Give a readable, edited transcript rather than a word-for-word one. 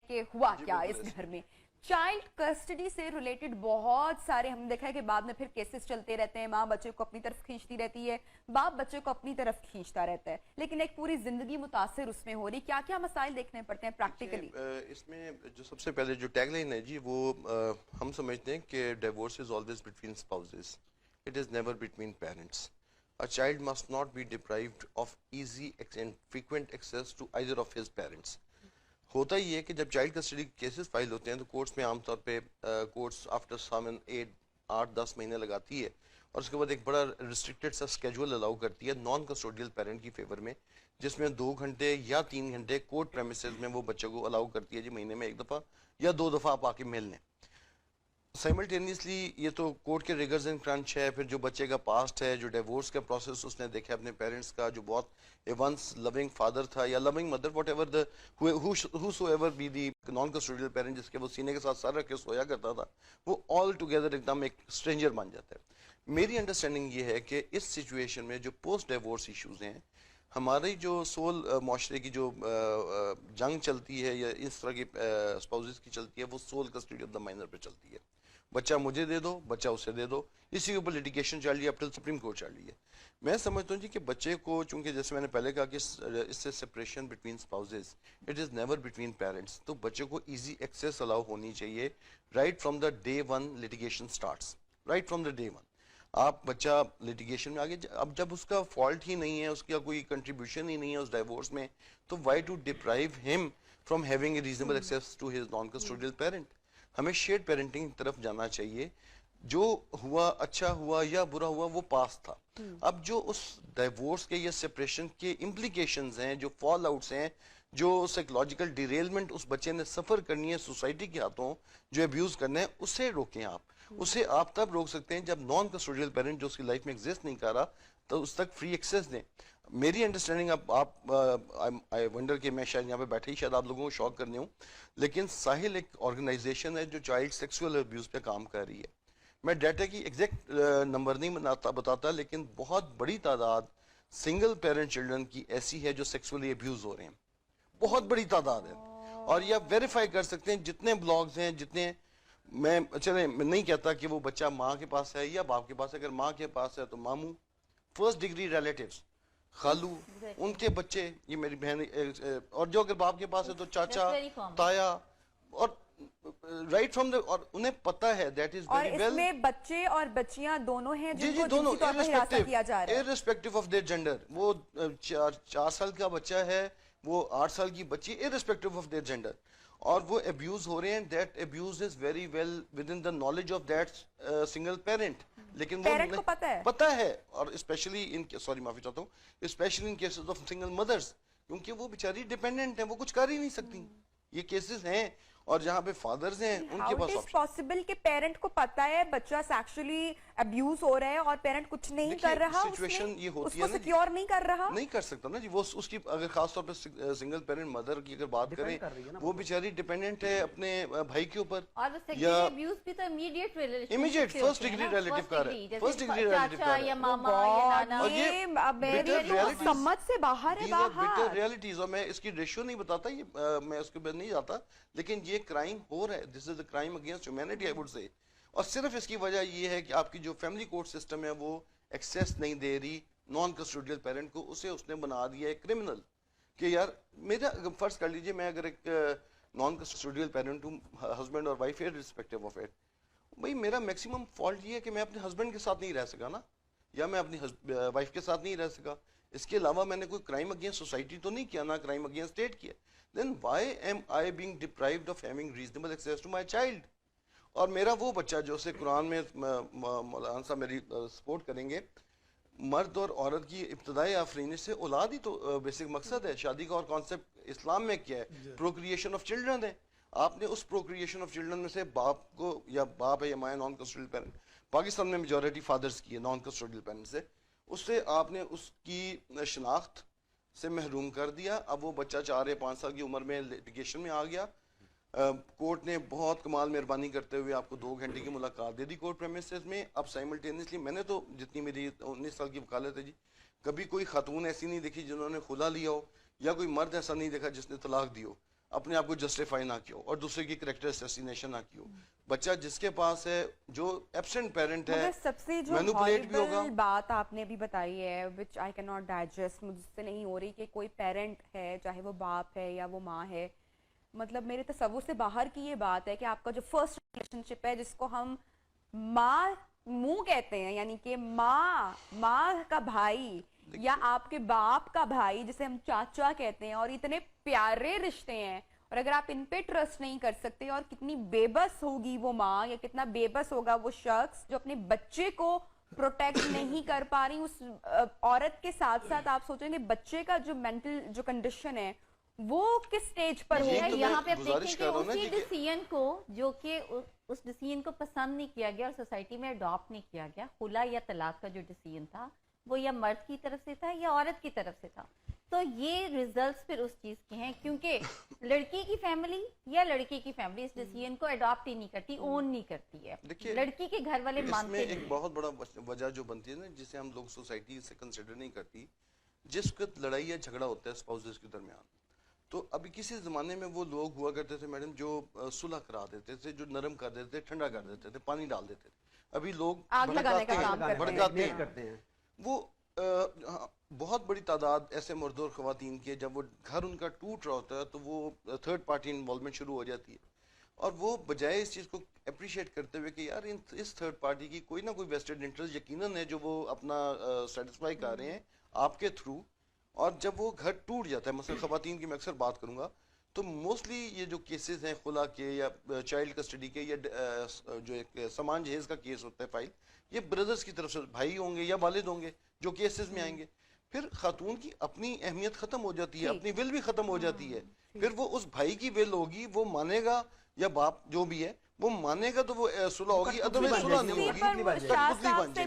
کہ ہوا کیا اس گھر میں. چائلڈ کسٹڈی سے ریلیٹڈ بہت سارے ہم نے دیکھا ہے کہ بعد میں پھر کیسز چلتے رہتے ہیں, ماں بچے کو اپنی طرف کھینچتی رہتی ہے, باپ بچے کو اپنی طرف کھینچتا رہتا ہے, لیکن ایک پوری زندگی متاثر اس میں ہو رہی. کیا کیا مسائل دیکھنے پڑتے ہیں پریکٹیکلی؟ اس میں جو سب سے پہلے جو ٹیگ لائن ہے جی, وہ ہم سمجھتے ہیں کہ divorce is always between spouses, it is never between parents. A child must not be deprived of easy and frequent access to either of his parents. ہوتا ہی ہے کہ جب چائلڈ کسٹڈی کیسز فائل ہوتے ہیں تو کورٹس میں عام طور پہ کورٹس آفٹر 8-10 مہینے لگاتی ہے, اور اس کے بعد ایک بڑا ریسٹرکٹیڈ سا اسکیجول الاؤ کرتی ہے نان کسٹوڈیل پیرنٹ کی فیور میں, جس میں 2 گھنٹے یا 3 گھنٹے کورٹ پریمیسز میں وہ بچے کو الاؤ کرتی ہے جی مہینے میں 1 دفعہ یا 2 دفعہ آپ آ کے مل لیں. سائملٹینیسلی یہ تو کورٹ کے ریگرز اینڈ کرنچ ہے. پھر جو بچے کا پاسٹ ہے, جو ڈیورس کا پروسیس اس نے دیکھا اپنے پیرنٹس کا, جو بہت ونس لونگ فادر تھا یا living mother, whatever the whoever be the non custodial parent, جس کے وہ سینے کے ساتھ سر رکھ کے سویا کرتا تھا, وہ آل ٹوگیدر ایک دم ایک اسٹرینجر بن جاتا ہے. میری انڈرسٹینڈنگ یہ ہے کہ اس سچویشن میں جو پوسٹ ڈیورس ایشوز ہیں, ہماری جو سول معاشرے کی جو جنگ چلتی ہے یا اس طرح کی اسپاؤزز کی چلتی ہے, وہ civil custody of the minor پہ چلتی ہے. بچہ مجھے دے دو, بچہ اسے دے دو, اسی کے اوپر لٹیگیشن چل رہی ہے, اب تک سپریم کورٹ چل رہی ہے. میں سمجھتا ہوں جی کہ بچے کو, چونکہ جیسے میں نے پہلے کہا کہ اس سے separation between spouses, it is never between parents, تو بچے کو ایزی ایکسیس الاؤ ہونی چاہیے right from the day one litigation starts, right from the day one. آپ بچہ لٹیگیشن میں آگے, اب جب اس کا فالٹ ہی نہیں ہے, اس کا کوئی کنٹریبیوشن ہی نہیں ہے اس ڈائیورس میں, تو وائی ٹو ڈپرائیو ہم from having a reasonable access to his non custodial parent. ہمیں شیئرڈ پیرنٹنگ کی طرف جانا چاہیے. جو ہوا اچھا ہوا یا برا ہوا وہ پاس تھا. اب جو اس ڈائیورس کے یا سپریشن کے امپلیکیشنز ہیں, جو فال آؤٹس ہیں, جو سائیکولوجیکل ڈیریلمنٹ اس بچے نے سفر کرنی ہے سوسائٹی کے ہاتھوں, جو ابیوز کرنا ہے, اسے روکیں آپ. اسے آپ تب روک سکتے ہیں جب نان کسٹوڈیل پیرنٹ جو اس کی لائف میں ایگزسٹ نہیں کر رہا تو اس تک فری ایکسیس دیں. میری انڈرسٹینڈنگ, اب آپ آئی ونڈر کہ میں شاید یہاں پہ بیٹھے ہی شاید آپ لوگوں کو شوق کرنے ہوں, لیکن ساحل ایک آرگنائزیشن ہے جو چائلڈ سیکسول ابیوز پہ کام کر رہی ہے. میں ڈیٹا کی ایگزیکٹ نمبر نہیں بتاتا, لیکن بہت بڑی تعداد سنگل پیرنٹ چلڈرن کی ایسی ہے جو سیکسولی ابیوز ہو رہے ہیں, بہت بڑی تعداد ہے. اور یہ آپ ویریفائی کر سکتے ہیں جتنے بلاگز ہیں, جتنے, میں چلیں میں نہیں کہتا کہ وہ بچہ ماں کے پاس ہے یا باپ کے پاس ہے, اگر ماں کے پاس ہے تو ماموں, فرسٹ ڈگری ریلیٹیوز, خالو, ان کے بچے, یہ میری بہن, اور جو اگر باپ کے پاس ہے تو چاچا, تایا, اور رائٹ فرام دا, اور انہیں پتہ ہے دیٹ از ویری ویل. اور اس میں بچے اور بچیاں دونوں ہیں جن کو جنسی طور پر ہراساں کیا جا رہا ہے, irrespective of their gender. وہ 4 سال کا بچہ ہے, وہ 8 سال کی بچی, irrespective of their gender, اور وہ ابیوز ہو رہے ہیں. That abuse is very well within the knowledge of that single parent, لیکن وہ پتہ ہے. اور اسپیشلی ان, سوری معافی چاہتا ہوں, especially in cases of single mothers, کیونکہ وہ بیچاری ڈیپینڈنٹ ہیں, وہ کچھ کر ہی نہیں سکتی. یہ کیسز ہیں. اور جہاں پہ فادرز ہیں ان کے پاس آپشن پاسبل کہ پیرنٹ کو پتا ہے بچہ سیکشولی ابیوز ہو رہا ہے اور پیرنٹ کچھ نہیں کر رہا, سچویشن یہ ہوتی ہے نا, سیکیور نہیں کر رہا, نہیں کر سکتا نا جی. وہ اس کی اگر خاص طور پہ سنگل پیرنٹ مدر کی اگر بات کریں, وہ بیچاری ڈیپینڈنٹ ہے اپنے بھائی کے اوپر, یا امیڈیٹ فرسٹ ڈگری ریلیٹیو کا ہے, فرسٹ ڈگری ریلیٹیو کا ہے, اور یہ سمجھ سے باہر ہے. باہر ریالٹیز, اور میں اس کی ریشیو نہیں بتاتا, یہ میں اس کے بعد نہیں جاتا, لیکن یہ کرائم ہو رہا ہے. This is a crime against humanity I would say. اور صرف اس کی وجہ یہ ہے کہ آپ کی جو فیملی کورٹ سسٹم ہے وہ ایکسیس نہیں دے رہی نان کسٹوڈیل پیرنٹ کو, اسے اس نے بنا دیا ہے کرمنل. کہ یار میرا فرض کر لیجئے میں اگر ایک نان کسٹوڈیل پیرنٹ ہوں, ہسبینڈ اور وائف irrespective of it, بھائی میرا میکسیمم فالٹ یہ ہے کہ میں اپنے ہسبینڈ کے ساتھ نہیں رہ سکا نا, یا میں اپنی وائف کے ساتھ نہیں رہ سکا. اس کے علاوہ میں نے کوئی کرائم اگینسٹ سوسائٹی تو نہیں کیا, نہ کرائم اگینسٹ اسٹیٹ کیا. then why am I being deprived of having reasonable access to my child? اور میرا وہ بچہ جو اسے قرآن میں مولانا صاحب میری سپورٹ کریں گے, مرد اور عورت کی ابتدائی آفرینش سے اولاد ہی تو بیسک مقصد ہے. شادی کا اور کانسیپٹ اسلام میں کیا ہے, پروکریشن آف چلڈرن ہے. آپ نے اس پروکریشن آف چلڈرن میں سے باپ کو, یا باپ ہے یا ماں نان کسٹوڈیل پیرنٹ, پاکستان میں میجورٹی فادرز کی ہے نان کسٹوڈیل پیرنٹ سے, اس سے آپ نے اس کی شناخت سے محروم کر دیا. اب وہ بچہ 4 یا 5 سال کی عمر میں لیٹیگیشن میں آ گیا. کورٹ نے بہت کمال مہربانی کرتے ہوئے آپ کو 2 گھنٹے کی ملاقات دے دی کورٹ پریمیسز میں. اب سائملٹینیسلی میں نے تو جتنی میری 19 سال کی وکالت ہے جی, کبھی کوئی خاتون ایسی نہیں دیکھی جنہوں نے خلا لیا ہو, یا کوئی مرد ایسا نہیں دیکھا جس نے طلاق دی ہو. اپنے آپ کو جسٹیفائی نہ کیا ہو اور دوسرے کی کریکٹر اسیسینیشن نہ کی ہو. بچہ جس کے پاس ہے جو ایبسنٹ پیرنٹ ہے مگر سب سے جو مینوپولیٹ بھی ہوگا. ہاربل بات آپ نے ابھی بتائی ہے which I cannot digest, مجھ سے نہیں ہو رہی کہ کوئی پیرنٹ ہے چاہے وہ باپ ہے یا وہ ماں ہے, مطلب میرے تصور سے باہر کی یہ بات ہے کہ آپ کا جو فرسٹ ریلیشن شپ ہے جس کو ہم ماں منہ کہتے ہیں, یعنی کہ ماں کا بھائی یا آپ کے باپ کا بھائی جسے ہم چاچا کہتے ہیں, اور اتنے پیارے رشتے ہیں, اور اگر آپ ان پہ ٹرسٹ نہیں کر سکتے, اور کتنی بے بس ہوگی وہ ماں یا کتنا بے بس ہوگا وہ شخص جو اپنے بچے کو پروٹیکٹ نہیں کر پا رہی اس عورت کے ساتھ ساتھ, آپ سوچیں کہ بچے کا جو مینٹل جو کنڈیشن ہے وہ کس سٹیج پر یہ ہے. تو یہاں میں پہ آپ گزارش دیکھیں کر رہا کہ ہوں نا اسی کہ ڈیسیژن کو جو کہ اس ڈیسیژن کو پسند نہیں کیا گیا اور سوسائٹی میں اڈاپٹ نہیں کیا گیا, خلا یا طلاق کا جو ڈیسیژن تھا وہ یا مرد کی طرف سے تھا یا عورت کی طرف سے تھا, تو یہ ریزلٹس پھر اس چیز کے ہیں کیونکہ لڑکی کی فیملی یا لڑکی کی فیملی اس ڈیسیژن کو اڈاپٹ ہی نہیں کرتی, اون نہیں کرتی ہے, لڑکی کے گھر والے اس میں مانتے ایک نہیں. بہت بڑا وجہ جو بنتی ہے نا جسے ہم لوگ سوسائٹی سے کنسیڈر نہیں کرتی, جس وقت لڑائی یا جھگڑا ہوتا ہے اسپاؤسز کے درمیان, تو ابھی کسی زمانے میں وہ لوگ ہوا کرتے تھے میڈم جو صلح کرا دیتے تھے, جو نرم کر دیتے تھے, ٹھنڈا کر دیتے تھے, پانی ڈال دیتے تھے. ابھی لوگ آگ لگانے کا کام بھڑکاتے ہیں. وہ بہت بڑی تعداد ایسے مرد اور خواتین کی ہے جب وہ گھر ان کا ٹوٹ رہا ہوتا ہے تو وہ تھرڈ پارٹی انوالومنٹ شروع ہو جاتی ہے, اور وہ بجائے اس چیز کو اپریشیٹ کرتے ہوئے کہ یار اس تھرڈ پارٹی کی کوئی نہ کوئی ویسٹڈ انٹرسٹ یقیناً ہے جو وہ اپنا سیٹسفائی کر رہے ہیں آپ کے تھرو, اور جب وہ گھر ٹوٹ جاتا ہے, مثلا خواتین کی میں اکثر بات کروں گا تو موسٹلی یہ جو کیسز ہیں خلا کے یا چائلڈ کسٹڈی کے یا جو ایک سامان جہیز کا کیس ہوتا ہے فائل, یہ بردرز کی طرف سے بھائی ہوں گے یا والد ہوں گے جو کیسز میں آئیں گے. پھر خاتون کی اپنی اہمیت ختم ہو جاتی ہے, اپنی ول بھی ختم ہو جاتی ہے. پھر وہ اس بھائی کی ول ہوگی, وہ مانے گا یا باپ جو بھی ہے وہ مانے گا تو وہ صلح ہوگی, ادروائز صلح نہیں ہوگی.